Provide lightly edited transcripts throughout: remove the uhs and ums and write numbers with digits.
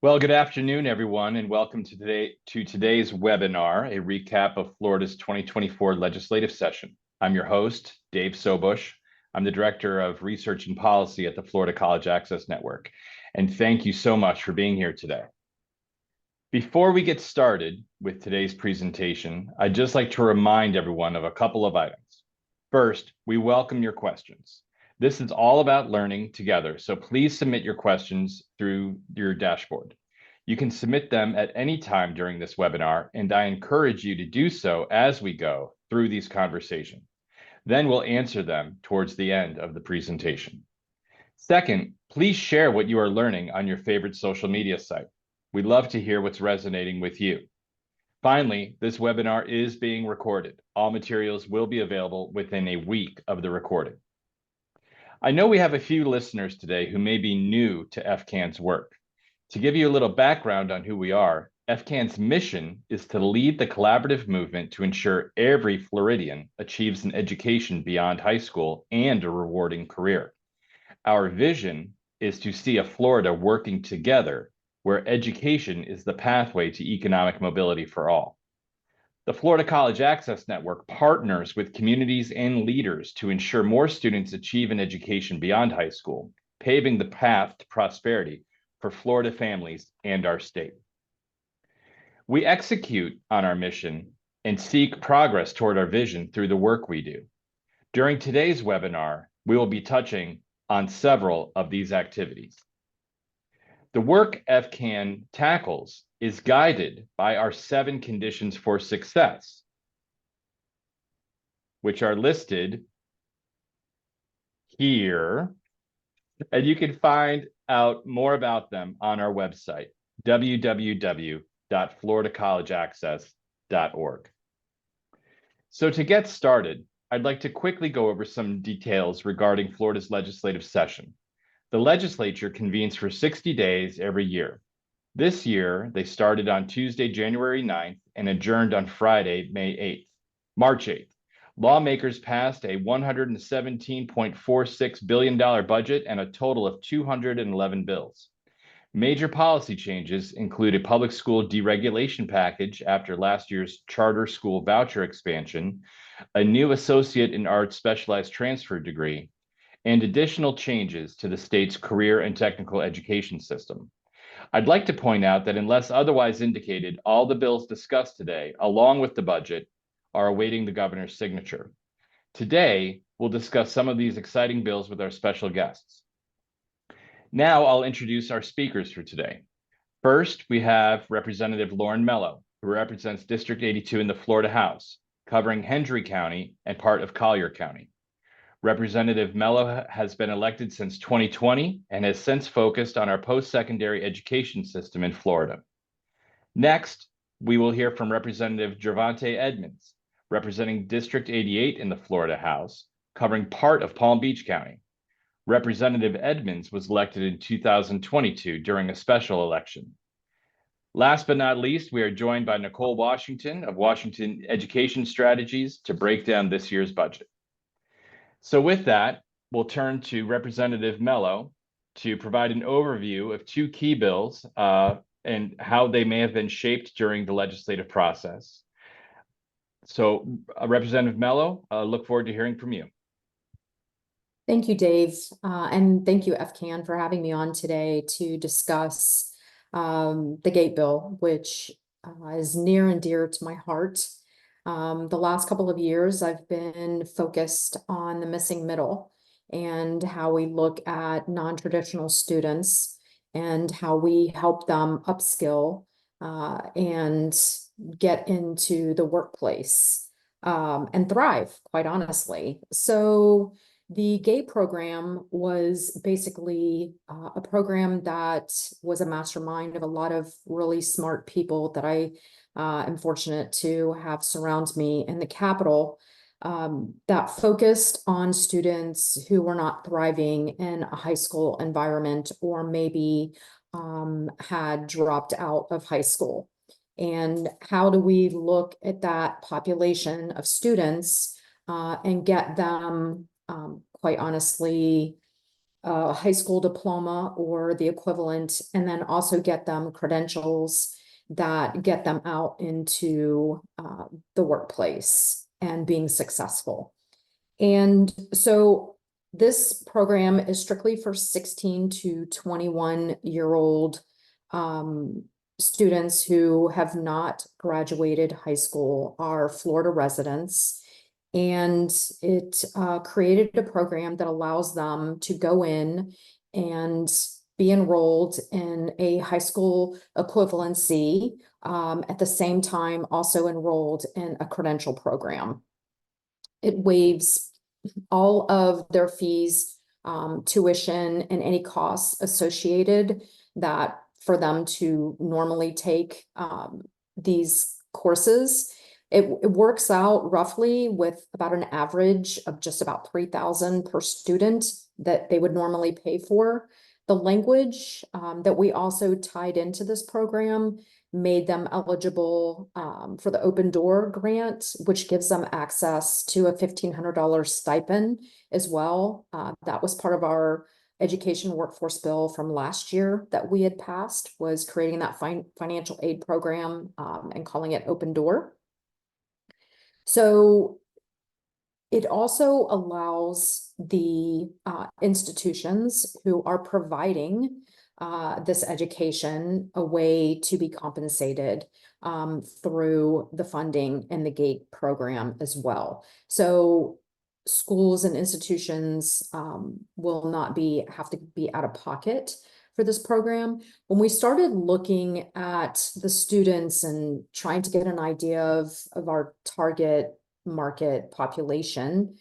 Well, good afternoon, everyone, and welcome to today's webinar, a recap of Florida's 2024 legislative session. I'm your host, Dave Sobush. I'm the Director of Research and Policy at the Florida College Access Network, and thank you so much for being here today. Before we get started with today's presentation, I'd just like to remind everyone of a couple of items. First, we welcome your questions. This is all about learning together, so please submit your questions through your dashboard. You can submit them at any time during this webinar, and I encourage you to do so as we go through these conversations. Then we'll answer them towards the end of the presentation. Second, please share what you are learning on your favorite social media site. We'd love to hear what's resonating with you. Finally, this webinar is being recorded. All materials will be available within a week of the recording. I know we have a few listeners today who may be new to FCAN's work. To give you a little background on who we are, FCAN's mission is to lead the collaborative movement to ensure every Floridian achieves an education beyond high school and a rewarding career. Our vision is to see a Florida working together where education is the pathway to economic mobility for all. The Florida College Access Network partners with communities and leaders to ensure more students achieve an education beyond high school, paving the path to prosperity for Florida families and our state. We execute on our mission and seek progress toward our vision through the work we do. During today's webinar, we will be touching on several of these activities. The work FCAN tackles is guided by our 7 conditions for success, which are listed here, and you can find out more about them on our website, www.floridacollegeaccess.org. So to get started, I'd like to quickly go over some details regarding Florida's legislative session. The legislature convenes for 60 days every year. This year, they started on Tuesday, January 9th, and adjourned on Friday, March 8th. Lawmakers passed a $117.46 billion budget and a total of 211 bills. Major policy changes include a public school deregulation package after last year's charter school voucher expansion, a new associate in arts specialized transfer degree, and additional changes to the state's career and technical education system. I'd like to point out that unless otherwise indicated, all the bills discussed today, along with the budget, are awaiting the governor's signature. Today, we'll discuss some of these exciting bills with our special guests. Now I'll introduce our speakers for today. First, we have Representative Lauren Mello, who represents District 82 in the Florida House, covering Hendry County and part of Collier County. Representative Mello has been elected since 2020 and has since focused on our post-secondary education system in Florida. Next, we will hear from Representative Gervonta Edmonds, representing District 88 in the Florida House, covering part of Palm Beach County. Representative Edmonds was elected in 2022 during a special election. Last but not least, we are joined by Nicole Washington of Washington Education Strategies to break down this year's budget. So with that, we'll turn to Representative Mello to provide an overview of 2 key bills and how they may have been shaped during the legislative process. So Representative Mello, look forward to hearing from you. Thank you, Dave, and thank you, FCAN, for having me on today to discuss the GATE bill, which is near and dear to my heart. The last couple of years, I've been focused on the missing middle and how we look at non-traditional students and how we help them upskill and get into the workplace and thrive, quite honestly. So the GATE program was basically a program that was a mastermind of a lot of really smart people that I am fortunate to have surround me in the Capitol that focused on students who were not thriving in a high school environment or maybe had dropped out of high school. And how do we look at that population of students and get them, quite honestly, a high school diploma or the equivalent, and then also get them credentials that get them out into the workplace and being successful. And so this program is strictly for 16 to 21-year-old students who have not graduated high school, are Florida residents. And it created a program that allows them to go in and be enrolled in a high school equivalency, at the same time also enrolled in a credential program. It waives all of their fees, tuition, and any costs associated that for them to normally take these courses. It works out roughly with about an average of just about $3,000 per student that they would normally pay for. The language that we also tied into this program made them eligible for the Open Door grant, which gives them access to a $1,500 stipend as well. That was part of our education workforce bill from last year that we had passed, was creating that financial aid program and calling it Open Door. So it also allows the institutions who are providing this education a way to be compensated through the funding and the GATE program as well. So schools and institutions will not have to be out of pocket for this program. When we started looking at the students and trying to get an idea of our target market population,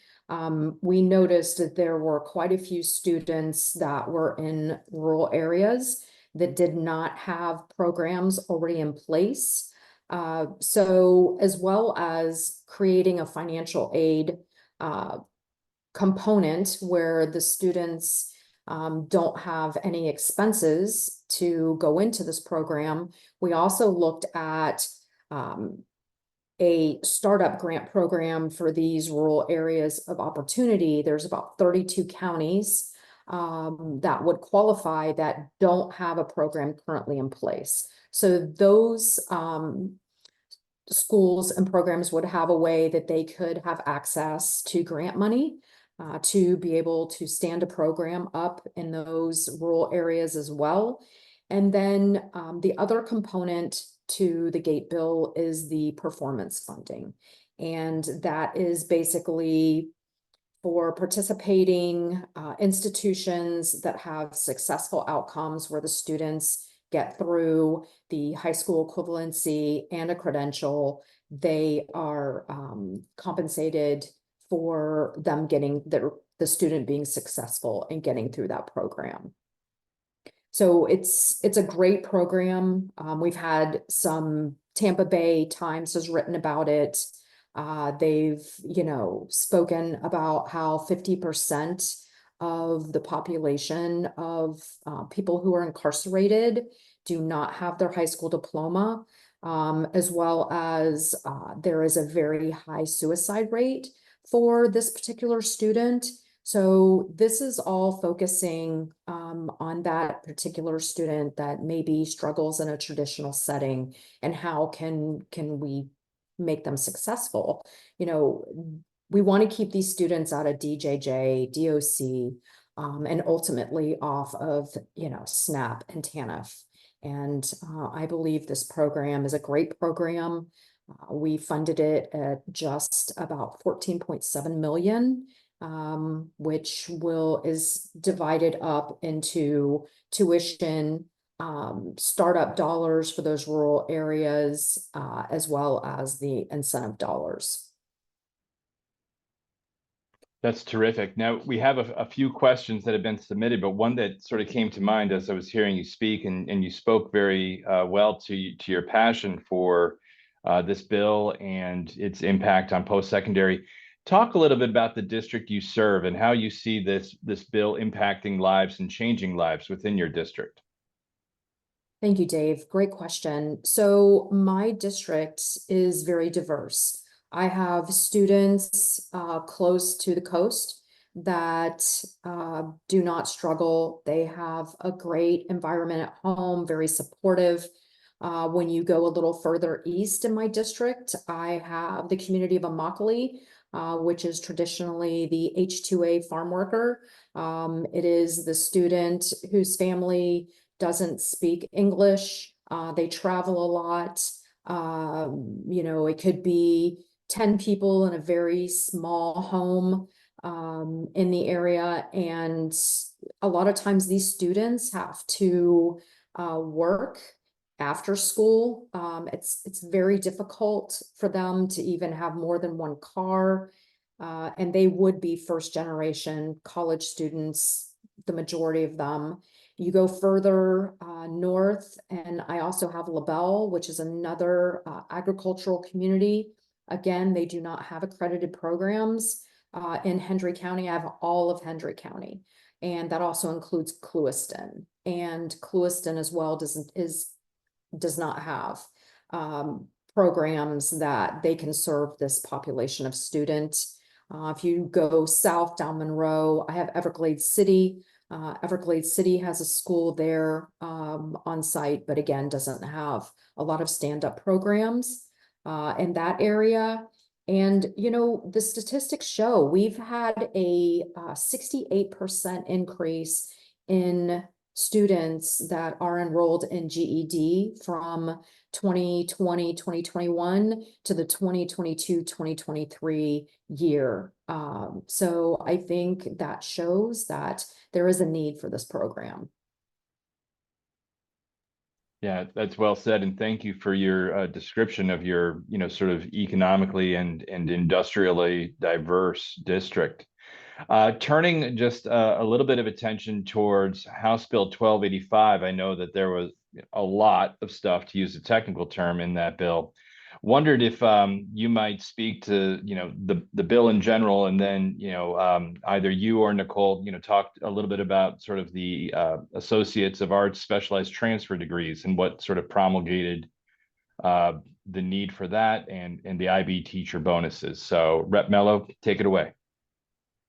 we noticed that there were quite a few students that were in rural areas that did not have programs already in place. So as well as creating a financial aid component where the students don't have any expenses to go into this program, we also looked at a startup grant program for these rural areas of opportunity. There's about 32 counties that would qualify that don't have a program currently in place. So those schools and programs would have a way that they could have access to grant money to be able to stand a program up in those rural areas as well. And then the other component to the GATE bill is the performance funding. And that is basically for participating institutions that have successful outcomes where the students get through the high school equivalency and a credential. They are compensated for them getting the student being successful and getting through that program. So it's a great program. We've had some Tampa Bay Times has written about it. They've, spoken about how 50% of the population of people who are incarcerated do not have their high school diploma, as well as there is a very high suicide rate for this particular student. So this is all focusing on that particular student that maybe struggles in a traditional setting, and how can we make them successful. We want to keep these students out of DJJ, DOC, and ultimately off of SNAP and TANF. And I believe this program is a great program. We funded it at just about 14.7 million. Which is divided up into tuition, startup dollars for those rural areas, as well as the incentive dollars. That's terrific. Now, we have a few questions that have been submitted, but one that sort of came to mind as I was hearing you speak, and you spoke very well to your passion for this bill and its impact on post-secondary. Talk a little bit about the district you serve and how you see this bill impacting lives and changing lives within your district. Thank you, Dave. Great question. So my district is very diverse. I have students close to the coast that do not struggle. They have a great environment at home, very supportive. When you go a little further east in my district, I have the community of Immokalee, which is traditionally the H-2A farm worker. It is the student whose family doesn't speak English. They travel a lot. You know, it could be 10 people in a very small home in the area. And a lot of times these students have to work after school. It's very difficult for them to even have more than one car. And they would be first generation college students, the majority of them. You go further north, and I also have LaBelle, which is another agricultural community. Again, they do not have accredited programs in Hendry County. I have all of Hendry County, and that also includes Clewiston. And Clewiston as well does not have programs that they can serve this population of students. If you go south down Monroe, I have Everglades City. Everglades City has a school there on site, but again, doesn't have a lot of stand-up programs in that area. And, you know, the statistics show we've had a 68% increase in students that are enrolled in GED from 2020, 2021 to the 2022, 2023 year. So I think that shows that there is a need for this program. Yeah, that's well said, and thank you for your description of your, sort of economically and industrially diverse district. Turning just a little bit of attention towards House Bill 1285, I know that there was a lot of stuff, to use a technical term, in that bill. Wondered if you might speak to the bill in general, and then either you or Nicole talk a little bit about sort of the Associates of Arts specialized transfer degrees and what sort of promulgated the need for that, and the IB teacher bonuses. So Rep. Mello, take it away.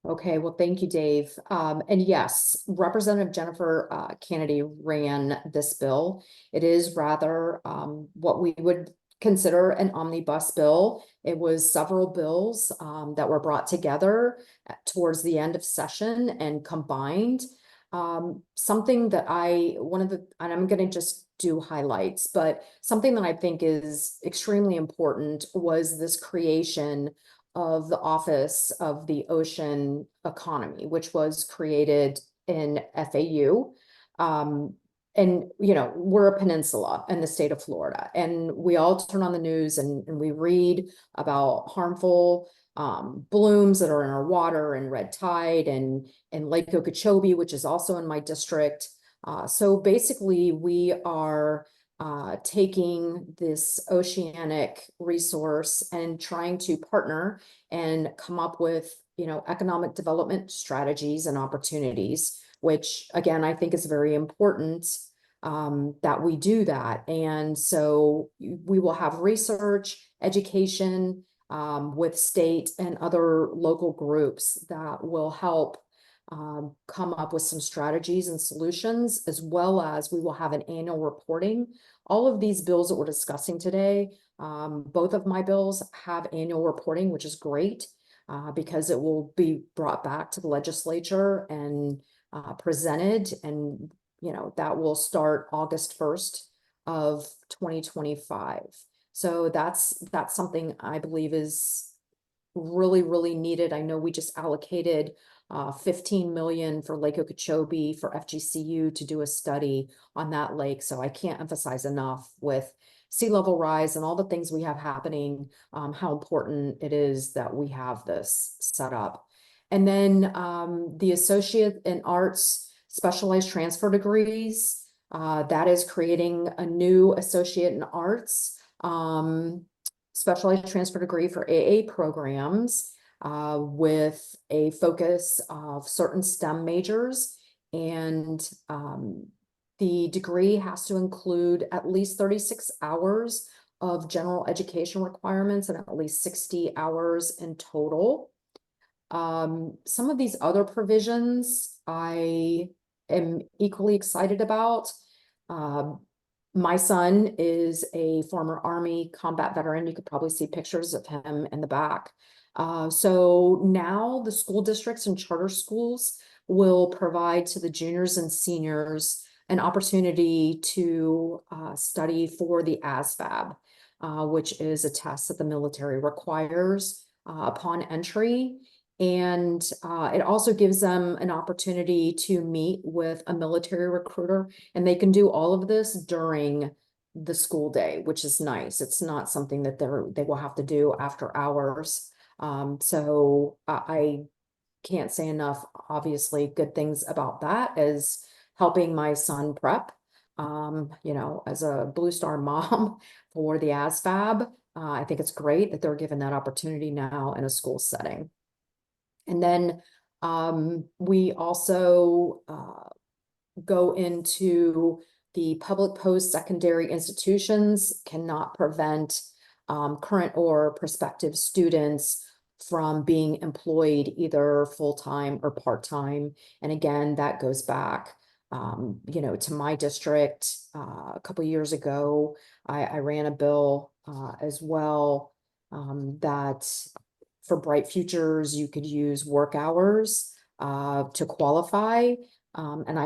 Okay, well, thank you, Dave. And yes, Representative Jennifer Kennedy ran this bill. It is rather what we would consider an omnibus bill. It was several bills that were brought together towards the end of session and combined. Something that and I'm going to just do highlights, but something that I think is extremely important was this creation of the Office of the Ocean Economy, which was created in FAU. And, you know, we're a peninsula in the state of Florida, and we all turn on the news and we read about harmful blooms that are in our water, and red tide, and Lake Okeechobee, which is also in my district. So basically, we are taking this oceanic resource and trying to partner and come up with, you know, economic development strategies and opportunities, which again, I think is very important that we do that. And so we will have research, education with state and other local groups that will help come up with some strategies and solutions, as well as we will have an annual reporting. All of these bills that we're discussing today, both of my bills have annual reporting, which is great because it will be brought back to the legislature and presented, and you know that will start August 1st of 2025. So that's something I believe is really, really needed. I know we just allocated 15 million for Lake Okeechobee for FGCU to do a study on that lake. So I can't emphasize enough, with sea level rise and all the things we have happening, how important it is that we have this set up. And then the Associate in Arts specialized transfer degrees, that is creating a new Associate in Arts specialized transfer degree for AA programs with a focus of certain STEM majors. And the degree has to include at least 36 hours of general education requirements and at least 60 hours in total. Some of these other provisions I am equally excited about. Um, my son is a former Army combat veteran. You could probably see pictures of him in the back. So now the school districts and charter schools will provide to the juniors and seniors an opportunity to study for the ASVAB, which is a test that the military requires upon entry. And it also gives them an opportunity to meet with a military recruiter, and they can do all of this during the school day, which is nice. It's not something that they will have to do after hours. So I can't say enough, obviously, good things about that as helping my son prep. As a Blue Star mom for the ASVAB, I think it's great that they're given that opportunity now in a school setting. And then we also go into the public post-secondary institutions cannot prevent current or prospective students from being employed either full-time or part-time. And again, that goes back to my district. A couple years ago, I ran a bill as well that for Bright Futures, you could use work hours to qualify. And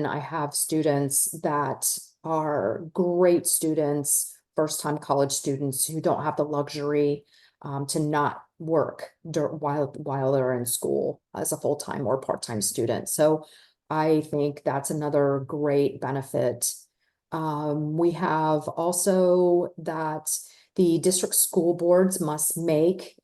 I have students that are great students, first-time college students who don't have the luxury to not work while they're in school as a full-time or part-time student. So I think that's another great benefit. We have also that the district school boards must make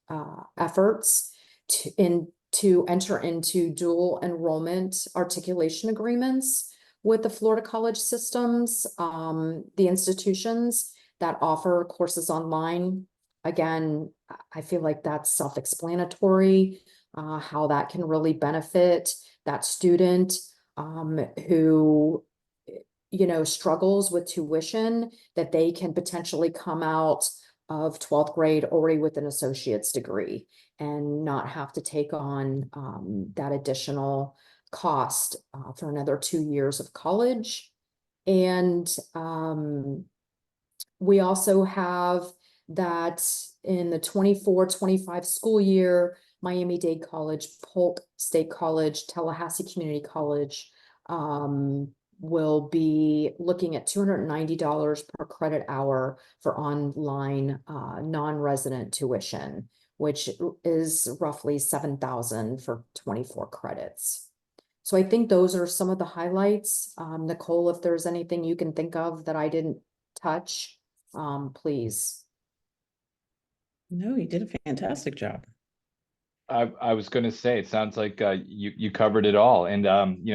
efforts to enter into dual enrollment articulation agreements with the Florida college systems, the institutions that offer courses online. Again, I feel like that's self-explanatory, how that can really benefit that student who struggles with tuition, that they can potentially come out of 12th grade already with an associate's degree and not have to take on that additional cost for another 2 years of college. And we also have that in the 24-25 school year, Miami-Dade College, Polk State College, Tallahassee Community College will be looking at $290 per credit hour for online non-resident tuition, which is roughly $7,000 for 24 credits. So I think those are some of the highlights. Nicole, if there's anything you can think of that I didn't touch, please. No, you did a fantastic job. I was going to say, it sounds like you covered it all. And,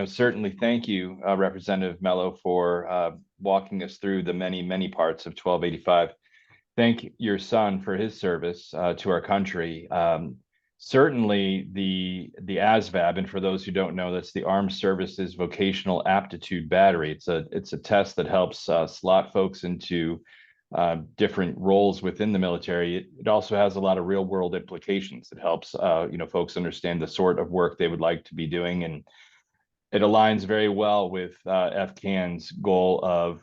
certainly thank you, Representative Mello, for walking us through the many, many parts of 1285. Thank your son for his service to our country. Certainly the ASVAB, and for those who don't know, that's the Armed Services Vocational Aptitude Battery. It's a test that helps slot folks into different roles within the military. It also has a lot of real world implications. It helps folks understand the sort of work they would like to be doing, and it aligns very well with FCAN's goal of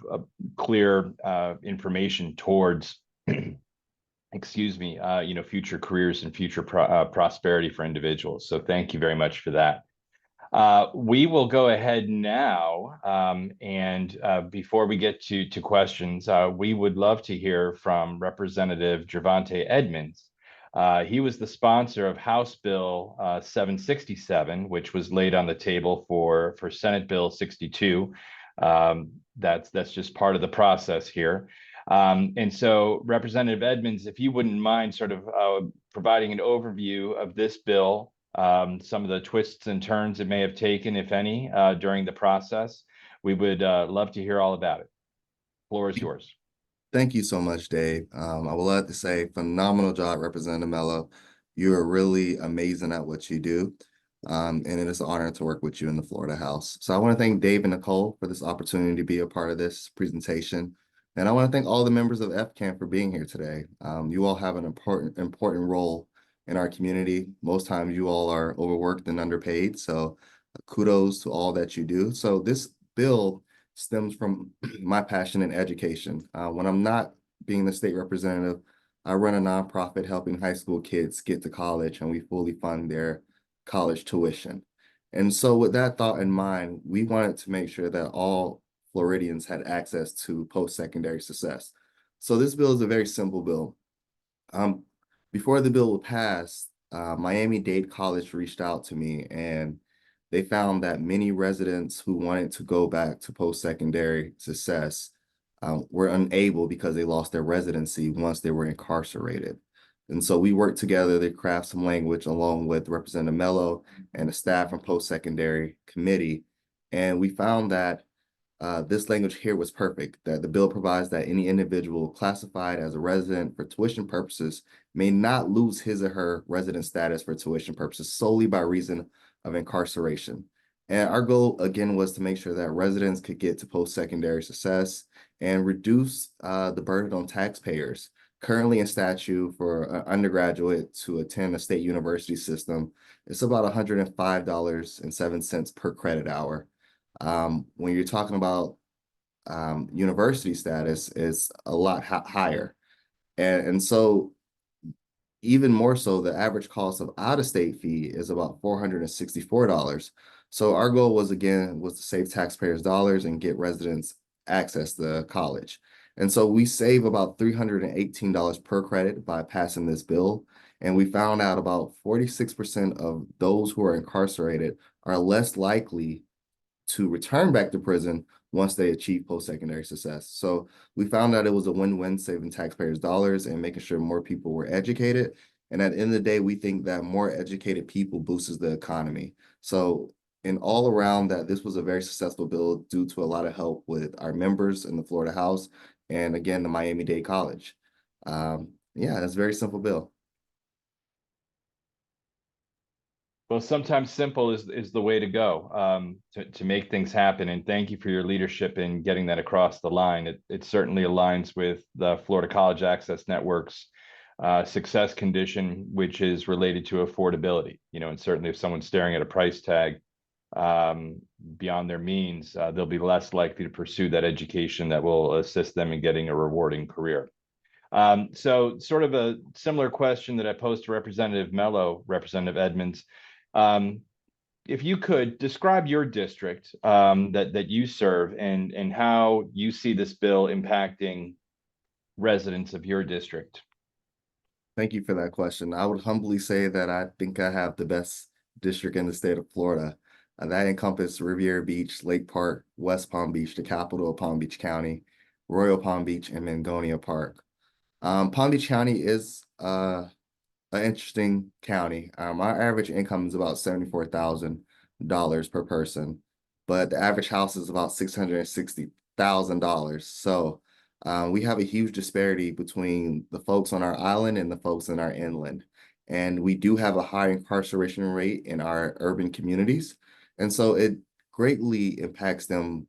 clear information towards future careers and future prosperity for individuals. So thank you very much for that. We will go ahead now, and before we get to questions, we would love to hear from Representative Gervonta Edmonds. He was the sponsor of House Bill 767, which was laid on the table for Senate Bill 62. That's just part of the process here. And so, Representative Edmonds, if you wouldn't mind sort of providing an overview of this bill, some of the twists and turns it may have taken, if any, during the process, we would love to hear all about it. Floor is yours. Thank you so much, Dave. I would love to say phenomenal job, Representative Mello. You are really amazing at what you do. And it is an honor to work with you in the Florida House. So I want to thank Dave and Nicole for this opportunity to be a part of this presentation. And I want to thank all the members of FCAN for being here today. You all have an important role in our community. Most times you all are overworked and underpaid. So kudos to all that you do. So this bill stems from my passion in education. When I'm not being the state representative, I run a nonprofit helping high school kids get to college, and we fully fund their college tuition. And so with that thought in mind, we wanted to make sure that all Floridians had access to post-secondary success. So this bill is a very simple bill. Before the bill was passed, Miami-Dade College reached out to me, and they found that many residents who wanted to go back to post-secondary success were unable because they lost their residency once they were incarcerated. And so we worked together to craft some language along with Representative Mello and the staff from post-secondary committee. And we found that this language here was perfect, that the bill provides that any individual classified as a resident for tuition purposes may not lose his or her resident status for tuition purposes solely by reason of incarceration. And our goal, again, was to make sure that residents could get to post-secondary success and reduce the burden on taxpayers. Currently in statute for an undergraduate to attend a state university system, it's about $105.07 per credit hour. When you're talking about university status, it's a lot higher. And so even more so, the average cost of out-of-state fee is about $464. So our goal was, again, was to save taxpayers dollars and get residents access to college. And so we save about $318 per credit by passing this bill. And we found out about 46% of those who are incarcerated are less likely to return back to prison once they achieve post-secondary success. So we found out it was a win-win, saving taxpayers dollars and making sure more people were educated. And at the end of the day, we think that more educated people boosts the economy. So in all around that, this was a very successful bill due to a lot of help with our members in the Florida House and, again, the Miami-Dade College. Yeah, that's a very simple bill. Well, sometimes simple is the way to go to make things happen. And thank you for your leadership in getting that across the line. It certainly aligns with the Florida College Access Network's success condition, which is related to affordability. And certainly if someone's staring at a price tag beyond their means, they'll be less likely to pursue that education that will assist them in getting a rewarding career. So sort of a similar question that I posed to Representative Mello, Representative Edmonds. If you could describe your district that you serve and how you see this bill impacting residents of your district. Thank you for that question. I would humbly say that I think I have the best district in the state of Florida. That encompasses Riviera Beach, Lake Park, West Palm Beach, the capital of Palm Beach County, Royal Palm Beach, and Mangonia Park. Palm Beach County is an interesting county. Our average income is about $74,000 per person, but the average house is about $660,000. So we have a huge disparity between the folks on our island and the folks in our inland. And we do have a high incarceration rate in our urban communities. And so it greatly impacts them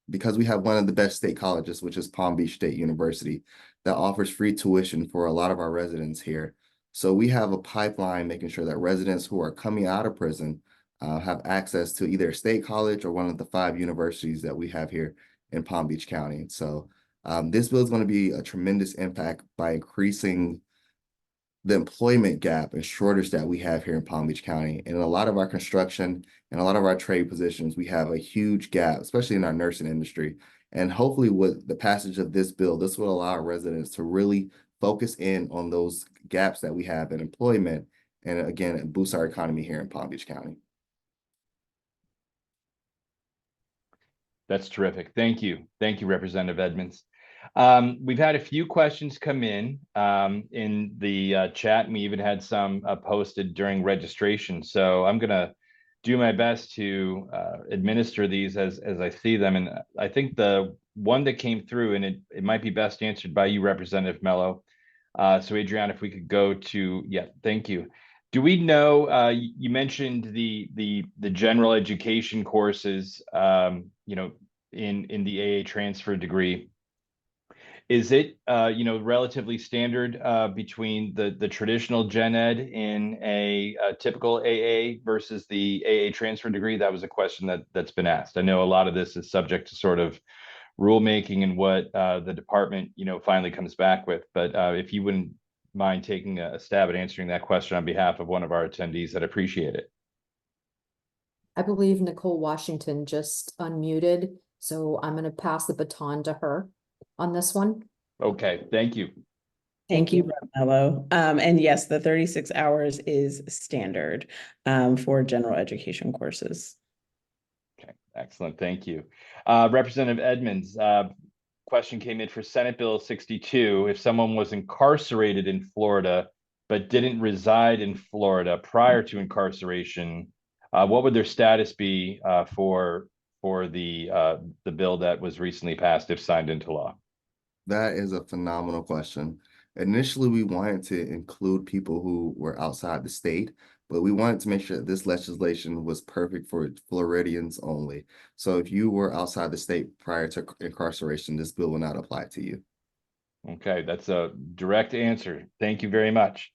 because we have one of the best state colleges, which is Palm Beach State University, that offers free tuition for a lot of our residents here. So we have a pipeline making sure that residents who are coming out of prison have access to either a state college or one of the 5 universities that we have here in Palm Beach County. So this bill is going to be a tremendous impact by increasing the employment gap and shortage that we have here in Palm Beach County. And in a lot of our construction and a lot of our trade positions, we have a huge gap, especially in our nursing industry. And hopefully with the passage of this bill, this will allow our residents to really focus in on those gaps that we have in employment and, again, boost our economy here in Palm Beach County. That's terrific. Thank you. Thank you, Representative Edmonds. We've had a few questions come in the chat, and we even had some posted during registration. So I'm going to do my best to administer these as I see them. And I think the one that came through, and it might be best answered by you, Representative Mello. So Adriana, if we could go to, yeah, thank you. Do we know, you mentioned the general education courses, in the AA transfer degree. Is it, relatively standard between the traditional gen ed in a typical AA versus the AA transfer degree? That was a question that's been asked. I know a lot of this is subject to sort of rulemaking and what the department, finally comes back with. But if you wouldn't mind taking a stab at answering that question on behalf of one of our attendees, I'd appreciate it. I believe Nicole Washington just unmuted, so I'm going to pass the baton to her on this one. Okay, thank you. Thank you, Mello. And yes, the 36 hours is standard for general education courses. Okay, excellent. Thank you. Representative Edmonds, question came in for Senate Bill 62. If someone was incarcerated in Florida but didn't reside in Florida prior to incarceration, what would their status be for the bill that was recently passed if signed into law? That is a phenomenal question. Initially, we wanted to include people who were outside the state, but we wanted to make sure that this legislation was perfect for Floridians only. So if you were outside the state prior to incarceration, this bill will not apply to you. Okay, that's a direct answer. Thank you very much.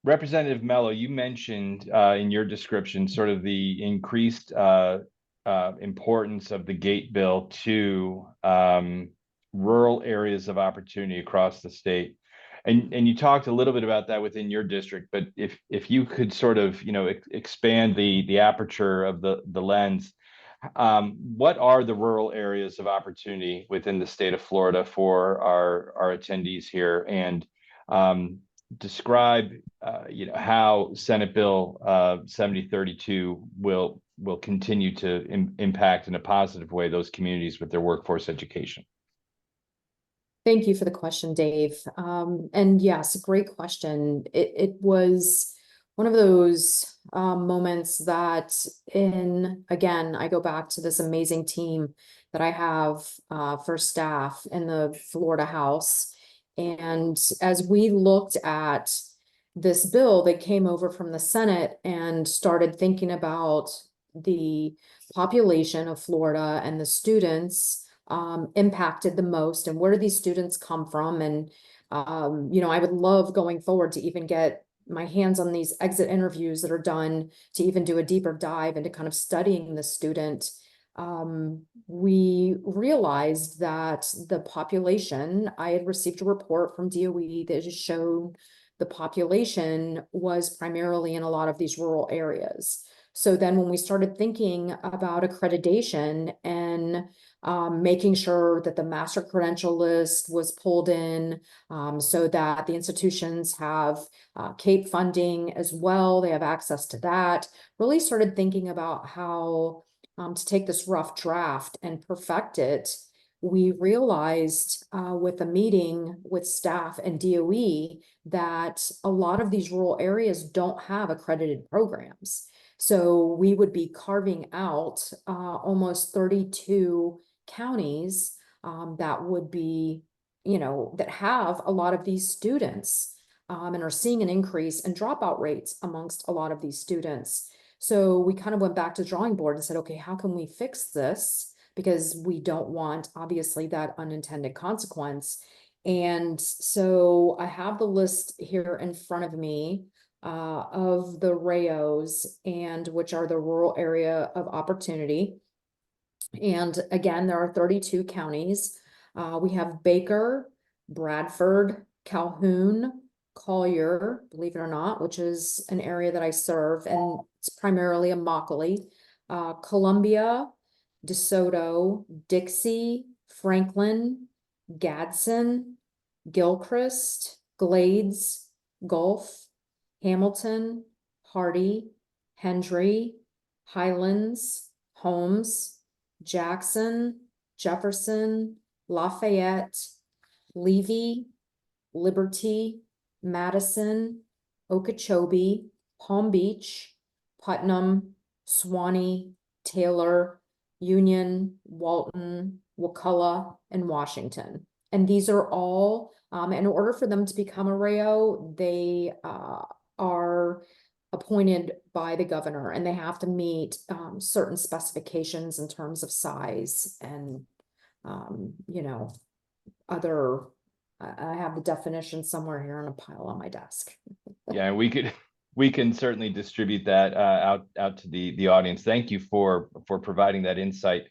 Representative Mello, you mentioned in your description sort of the increased importance of the GATE bill to rural areas of opportunity across the state. And you talked a little bit about that within your district, but if you could sort of, expand the aperture of the lens, what are the rural areas of opportunity within the state of Florida for our attendees here? And describe, how Senate Bill 7032 will continue to impact in a positive way those communities with their workforce education. Thank you for the question, Dave. And yes, great question. It was one of those moments that again, I go back to this amazing team that I have for staff in the Florida House. And as we looked at this bill that came over from the Senate and started thinking about the population of Florida and the students impacted the most and where do these students come from? And, I would love going forward to even get my hands on these exit interviews that are done to even do a deeper dive into kind of studying the student. We realized that the population, I had received a report from DOE that just showed the population was primarily in a lot of these rural areas. So then when we started thinking about accreditation and making sure that the master credential list was pulled in so that the institutions have CAPE funding as well, they have access to that, really started thinking about how to take this rough draft and perfect it. We realized with a meeting with staff and DOE that a lot of these rural areas don't have accredited programs. So we would be carving out almost 32 counties that would be, that have a lot of these students and are seeing an increase in dropout rates amongst a lot of these students. So we kind of went back to the drawing board and said, okay, how can we fix this? Because we don't want, obviously, that unintended consequence. And so I have the list here in front of me of the RAOs, and which are the rural area of opportunity. And again, there are 32 counties. We have Baker, Bradford, Calhoun, Collier, believe it or not, which is an area that I serve, and it's primarily Immokalee, Columbia, DeSoto, Dixie, Franklin, Gadsden, Gilchrist, Glades, Gulf, Hamilton, Hardy, Hendry, Highlands, Holmes, Jackson, Jefferson, Lafayette, Levy, Liberty, Madison, Okeechobee, Palm Beach, Putnam, Suwannee, Taylor, Union, Walton, Wakulla, and Washington. And these are all, in order for them to become a RAO, they are appointed by the governor, and they have to meet certain specifications in terms of size and other, I have the definition somewhere here in a pile on my desk. Yeah, we can certainly distribute that out to the audience. Thank you for providing that insight.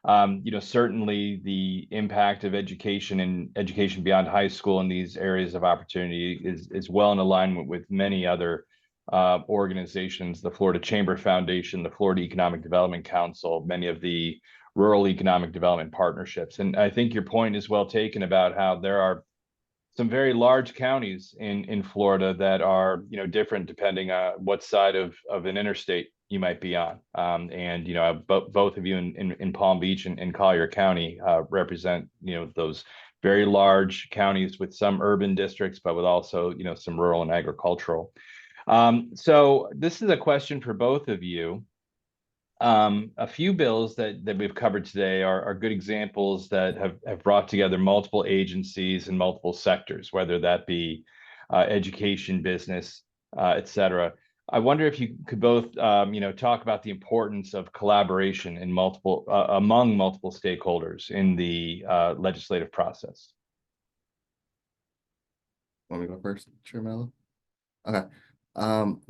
Certainly the impact of education and education beyond high school in these areas of opportunity is well in alignment with many other organizations, the Florida Chamber Foundation, the Florida Economic Development Council, many of the rural economic development partnerships. And I think your point is well taken about how there are some very large counties in Florida that are, different depending on what side of an interstate you might be on. And both of you in Palm Beach and Collier County represent, those very large counties with some urban districts, but with also, some rural and agricultural. So this is a question for both of you. A few bills that we've covered today are good examples that have brought together multiple agencies and multiple sectors, whether that be education, business, et cetera. I wonder if you could both, talk about the importance of collaboration in among multiple stakeholders in the legislative process. Want me to go first, Chair Mello? Okay.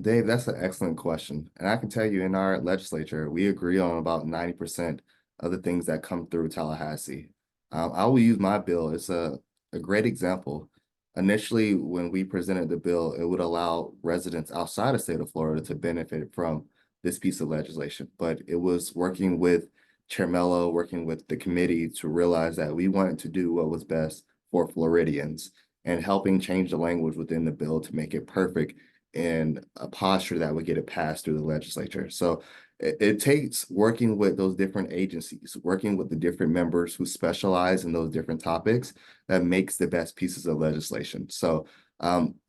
Dave, that's an excellent question. And I can tell you in our legislature, we agree on about 90% of the things that come through Tallahassee. I will use my bill. It's a great example. Initially, when we presented the bill, it would allow residents outside the state of Florida to benefit from this piece of legislation. But it was working with Chair Mello, working with the committee to realize that we wanted to do what was best for Floridians and helping change the language within the bill to make it perfect and a posture that would get it passed through the legislature. So it takes working with those different agencies, working with the different members who specialize in those different topics that makes the best pieces of legislation. So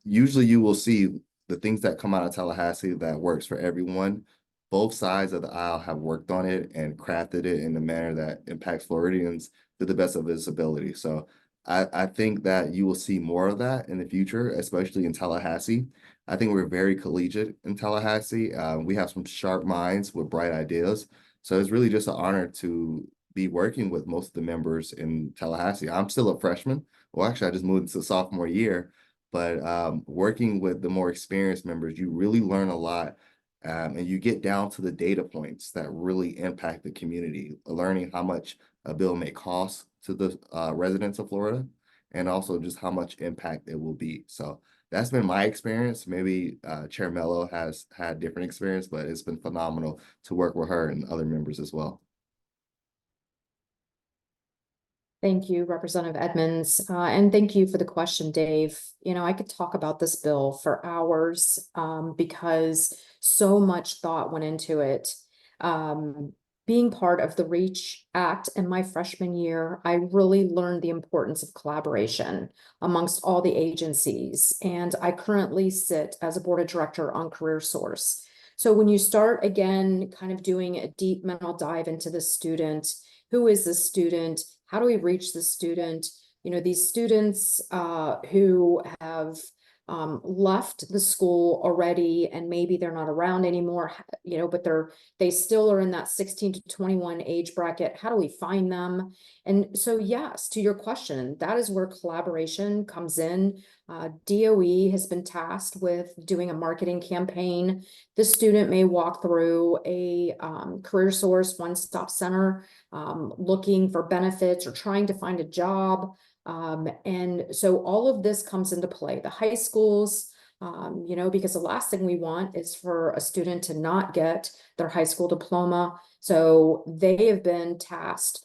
usually you will see the things that come out of Tallahassee that works for everyone. Both sides of the aisle have worked on it and crafted it in a manner that impacts Floridians to the best of its ability. So I think that you will see more of that in the future, especially in Tallahassee. I think we're very collegiate in Tallahassee. We have some sharp minds with bright ideas. So it's really just an honor to be working with most of the members in Tallahassee. I'm still a freshman. Well, actually, I just moved into sophomore year. But working with the more experienced members, you really learn a lot. And you get down to the data points that really impact the community, learning how much a bill may cost to the residents of Florida, and also just how much impact it will be. So that's been my experience. Maybe Chair Mello has had different experience, but it's been phenomenal to work with her and other members as well. Thank you, Representative Edmonds, and thank you for the question, Dave. I could talk about this bill for hours because so much thought went into it. Being part of the REACH Act in my freshman year, I really learned the importance of collaboration amongst all the agencies, and I currently sit as a board of director on CareerSource. So when you start again, kind of doing a deep mental dive into the student, who is the student? How do we reach the student? These students who have left the school already and maybe they're not around anymore, but they still are in that 16 to 21 age bracket. How do we find them? And so, yes, to your question, that is where collaboration comes in. DOE has been tasked with doing a marketing campaign. The student may walk through a CareerSource one-stop center looking for benefits or trying to find a job. And so all of this comes into play. The high schools, because the last thing we want is for a student to not get their high school diploma. So they have been tasked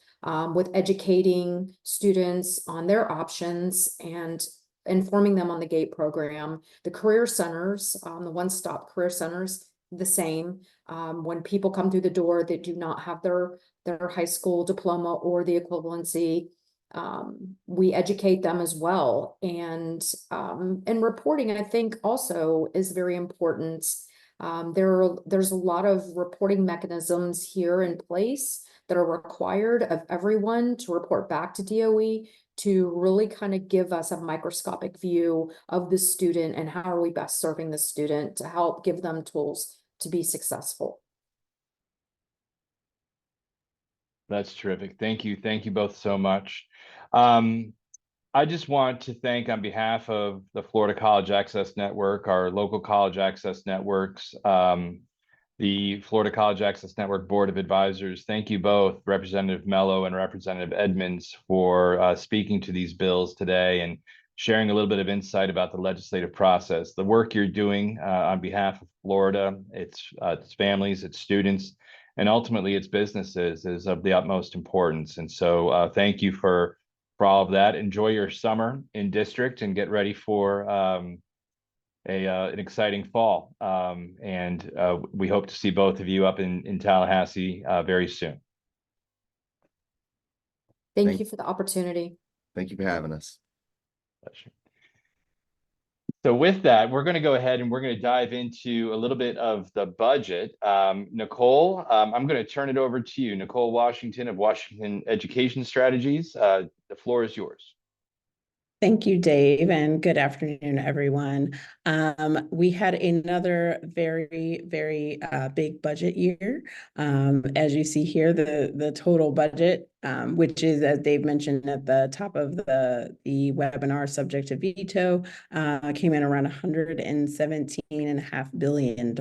with educating students on their options and informing them on the GATE program. The career centers, the one-stop career centers, the same. When people come through the door that do not have their high school diploma or the equivalency, we educate them as well. And reporting, I think, also is very important. There's a lot of reporting mechanisms here in place that are required of everyone to report back to DOE to really kind of give us a microscopic view of the student and how are we best serving the student to help give them tools to be successful. That's terrific. Thank you. Thank you both so much. I just want to thank on behalf of the Florida College Access Network, our local college access networks, the Florida College Access Network Board of Advisors. Thank you both, Representative Mello and Representative Edmonds, for speaking to these bills today and sharing a little bit of insight about the legislative process. The work you're doing on behalf of Florida, its families, its students, and ultimately its businesses is of the utmost importance. And so thank you for all of that. Enjoy your summer in district and get ready for an exciting fall. And we hope to see both of you up in Tallahassee very soon. Thank you for the opportunity. Thank you for having us. Pleasure. So with that, we're going to go ahead and we're going to dive into a little bit of the budget. Nicole, I'm going to turn it over to you. Nicole Washington of Washington Education Strategies. The floor is yours. Thank you, Dave, and good afternoon, everyone. We had another very, very big budget year. As you see here, the total budget, which is, as Dave mentioned at the top of the webinar, subject to veto, came in around $117.5 billion.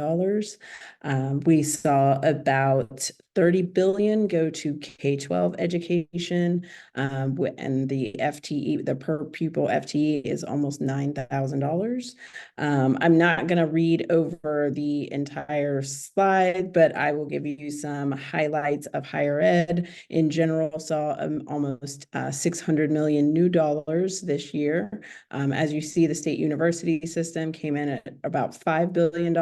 We saw about $30 billion go to K-12 education, and the FTE, the per pupil FTE, is almost $9,000. I'm not going to read over the entire slide, but I will give you some highlights of higher ed. In general, saw almost $600 million new dollars this year. As you see, the state university system came in at about $5 billion.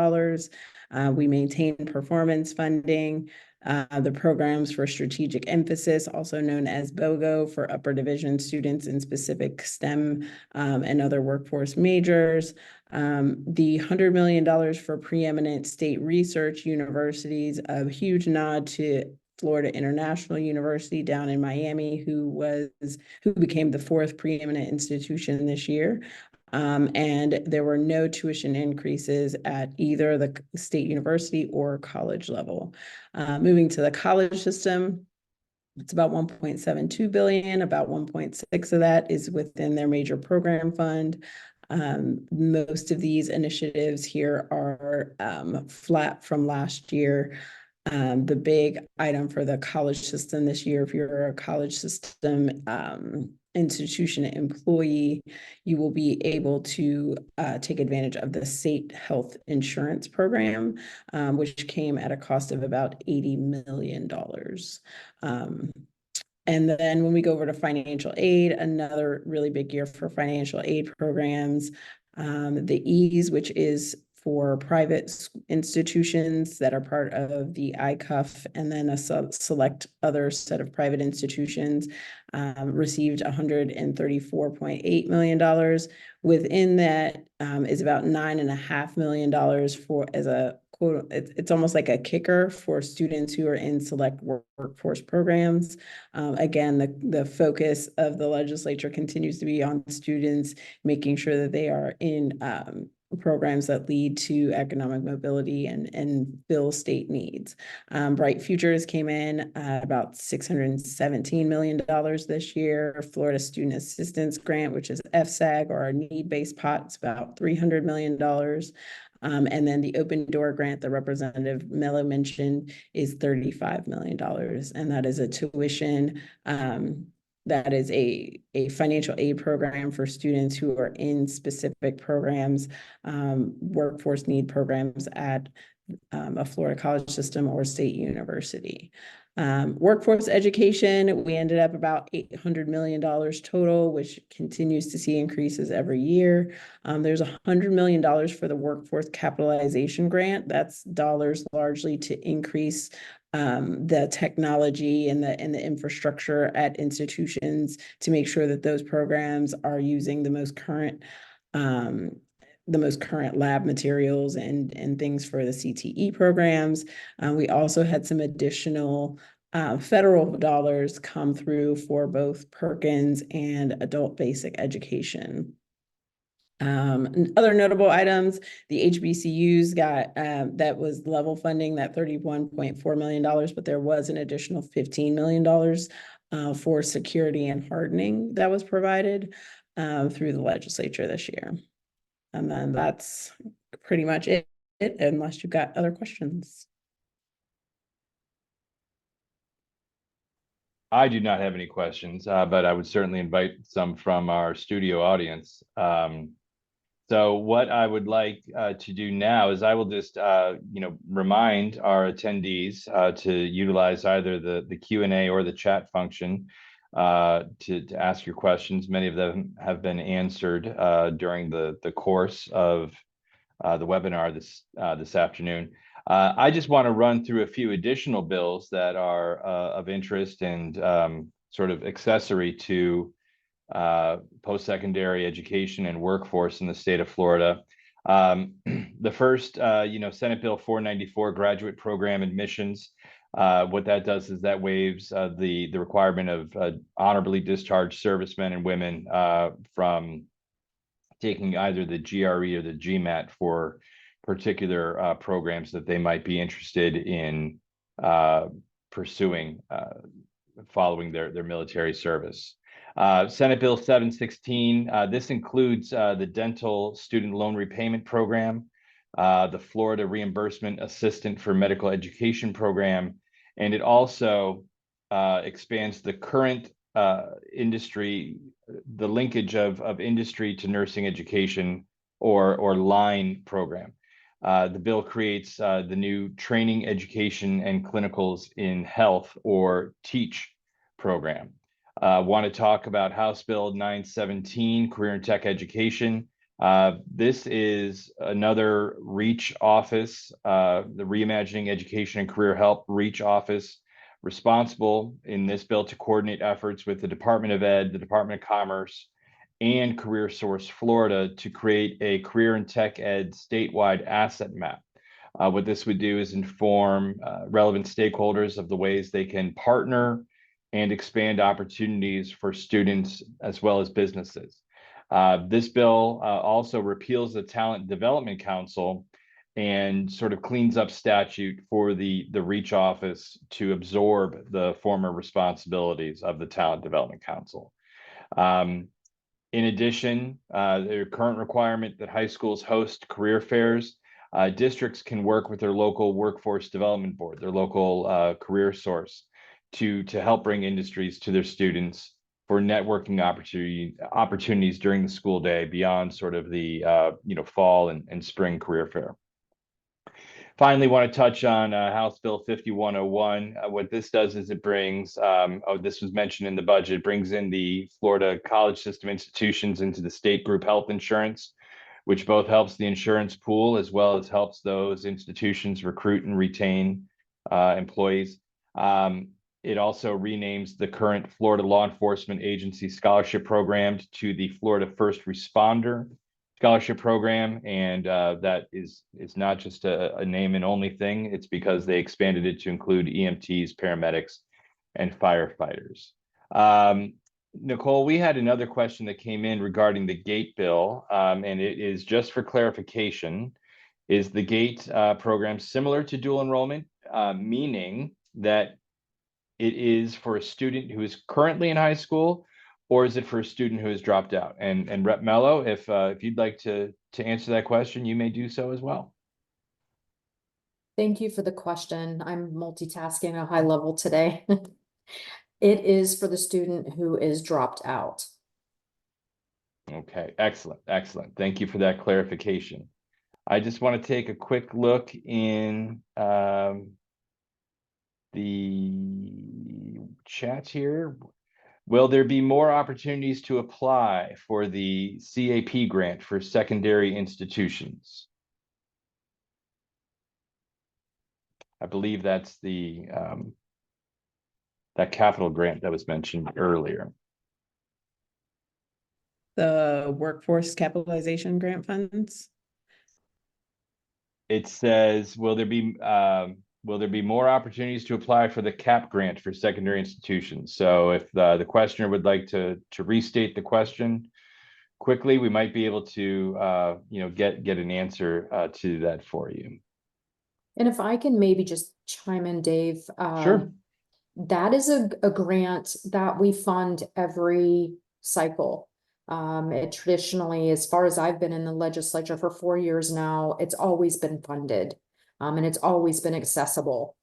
We maintained performance funding. The programs for strategic emphasis, also known as BOGO, for upper division students in specific STEM and other workforce majors. The $100 million for preeminent state research universities, a huge nod to Florida International University down in Miami, who became the 4th preeminent institution this year. And there were no tuition increases at either the state university or college level. Moving to the college system, it's about $1.72 billion. About 1.6 of that is within their major program fund. Most of these initiatives here are flat from last year. The big item for the college system this year, if you're a college system institution employee, you will be able to take advantage of the state health insurance program, which came at a cost of about $80 million. And then when we go over to financial aid, another really big year for financial aid programs. The EASE, which is for private institutions that are part of the ICUF, and then a select other set of private institutions, received $134.8 million. Within that is about $9.5 million for, as a quote, it's almost like a kicker for students who are in select workforce programs. Again, the focus of the legislature continues to be on students, making sure that they are in programs that lead to economic mobility and fill state needs. Bright Futures came in at about $617 million this year. Florida Student Assistance Grant, which is FSAG, or our need-based pot, it's about $300 million. And then the Open Door Grant that Representative Mello mentioned is $35 million. And that is a tuition, that is a financial aid program for students who are in specific programs, workforce need programs at a Florida college system or state university. Workforce education, we ended up about $800 million total, which continues to see increases every year. There's $100 million for the workforce capitalization grant. That's dollars largely to increase the technology and the infrastructure at institutions to make sure that those programs are using the most current lab materials and things for the CTE programs. We also had some additional federal dollars come through for both Perkins and adult basic education. Other notable items, the HBCUs got, that was level funding, that $31.4 million, but there was an additional $15 million for security and hardening that was provided. through the legislature this year. And then that's pretty much it, unless you've got other questions. I do not have any questions, but I would certainly invite some from our studio audience. So what I would like to do now is I will just remind our attendees to utilize either the Q&A or the chat function to ask your questions. Many of them have been answered during the course of the webinar this afternoon. I just want to run through a few additional bills that are of interest and sort of accessory to post-secondary education and workforce in the state of Florida. The first, Senate Bill 494, graduate program admissions. What that does is that waives the requirement of honorably discharged servicemen and women from taking either the GRE or the GMAT for particular programs that they might be interested in pursuing following their military service. Senate Bill 716, this includes the Dental Student Loan Repayment Program, the Florida Reimbursement Assistant for Medical Education Program, and it also expands the current industry, the linkage of industry to nursing education or LINE program. The bill creates the new Training, Education, and Clinicals in Health, or TEACH program. Want to talk about House Bill 917, Career and Tech Education. This is another REACH office, the Reimagining Education and Career Help REACH office, responsible in this bill to coordinate efforts with the Department of Ed, the Department of Commerce, and CareerSource Florida to create a career and tech ed statewide asset map. What this would do is inform relevant stakeholders of the ways they can partner and expand opportunities for students as well as businesses. This bill also repeals the Talent Development Council and sort of cleans up statute for the REACH office to absorb the former responsibilities of the Talent Development Council. In addition, the current requirement that high schools host career fairs, districts can work with their local workforce development board, their local CareerSource, to help bring industries to their students for networking opportunities during the school day beyond sort of the fall and spring career fair. Finally, want to touch on House Bill 5101. What this does is it brings, this was mentioned in the budget, brings in the Florida college system institutions into the state group health insurance, which both helps the insurance pool as well as helps those institutions recruit and retain employees. It also renames the current Florida Law Enforcement Agency Scholarship Program to the Florida First Responder Scholarship Program, and that is not just a name and only thing. It's because they expanded it to include EMTs, paramedics, and firefighters. Nicole, we had another question that came in regarding the GATE bill, and it is just for clarification. Is the GATE program similar to dual enrollment, meaning that it is for a student who is currently in high school, or is it for a student who has dropped out? And Rep. Mello, if you'd like to answer that question, you may do so as well. Thank you for the question. I'm multitasking at a high level today. It is for the student who is dropped out. Okay, excellent, excellent. Thank you for that clarification. I just want to take a quick look in the chat here. Will there be more opportunities to apply for the CAP grant for secondary institutions? I believe that's the that capital grant that was mentioned earlier. The workforce capitalization grant funds. It says, will there be more opportunities to apply for the CAP grant for secondary institutions? So if the questioner would like to restate the question quickly, we might be able to get an answer to that for you. And if I can maybe just chime in, Dave. Sure. That is a grant that we fund every cycle. It traditionally, as far as I've been in the legislature for 4 years now, it's always been funded. And it's always been accessible.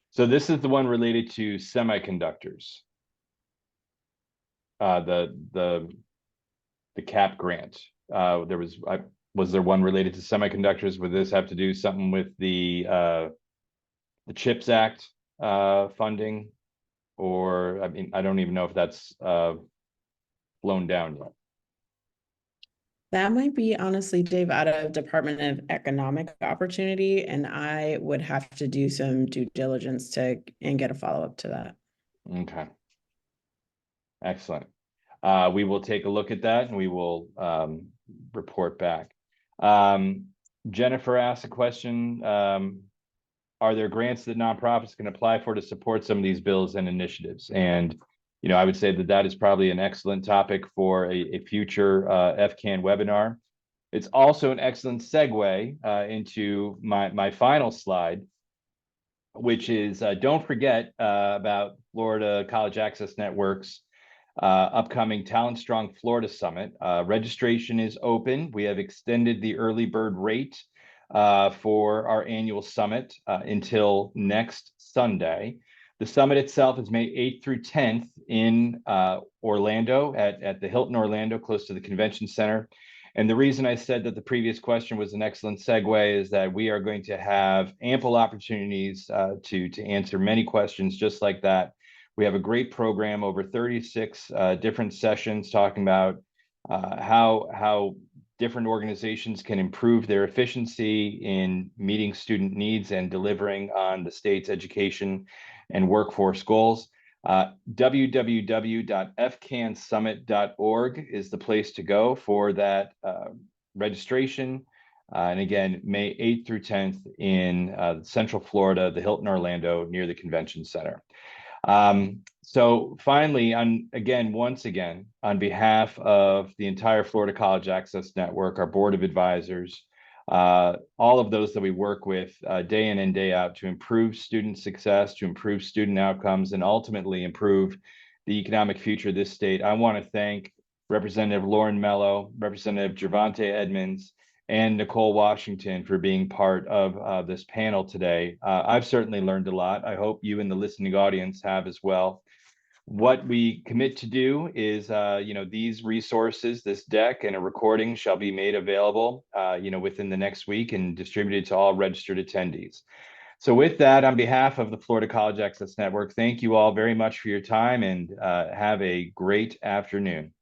So this is the one related to semiconductors. The CAP grant. Was there one related to semiconductors? Would this have to do something with the CHIPS Act funding? Or, I mean, I don't even know if that's blown down yet. That might be honestly, Dave, out of Department of Economic Opportunity, and I would have to do some due diligence and get a follow-up to that. Okay. Excellent. We will take a look at that and we will report back. Jennifer asked a question. Are there grants that nonprofits can apply for to support some of these bills and initiatives? And I would say that that is probably an excellent topic for a future FCAN webinar. It's also an excellent segue into my final slide, which is don't forget about Florida College Access Network's upcoming Talent Strong Florida Summit. Registration is open. We have extended the early bird rate for our annual summit until next Sunday. The summit itself is May 8th through 10th in Orlando at the Hilton Orlando, close to the convention center. And the reason I said that the previous question was an excellent segue is that we are going to have ample opportunities to answer many questions just like that. We have a great program, over 36 different sessions talking about how different organizations can improve their efficiency in meeting student needs and delivering on the state's education and workforce goals. www.fcansummit.org is the place to go for that registration. And again, May 8th through 10th in Central Florida, the Hilton Orlando near the convention center. So finally, once again, on behalf of the entire Florida College Access Network, our board of advisors, all of those that we work with day in and day out to improve student success, to improve student outcomes, and ultimately improve the economic future of this state, I want to thank Representative Lauren Mello, Representative Gervonta Edmonds, and Nicole Washington for being part of this panel today. I've certainly learned a lot. I hope you in the listening audience have as well. What we commit to do is, these resources, this deck and a recording shall be made available, within the next week and distributed to all registered attendees. So with that, on behalf of the Florida College Access Network, thank you all very much for your time and have a great afternoon.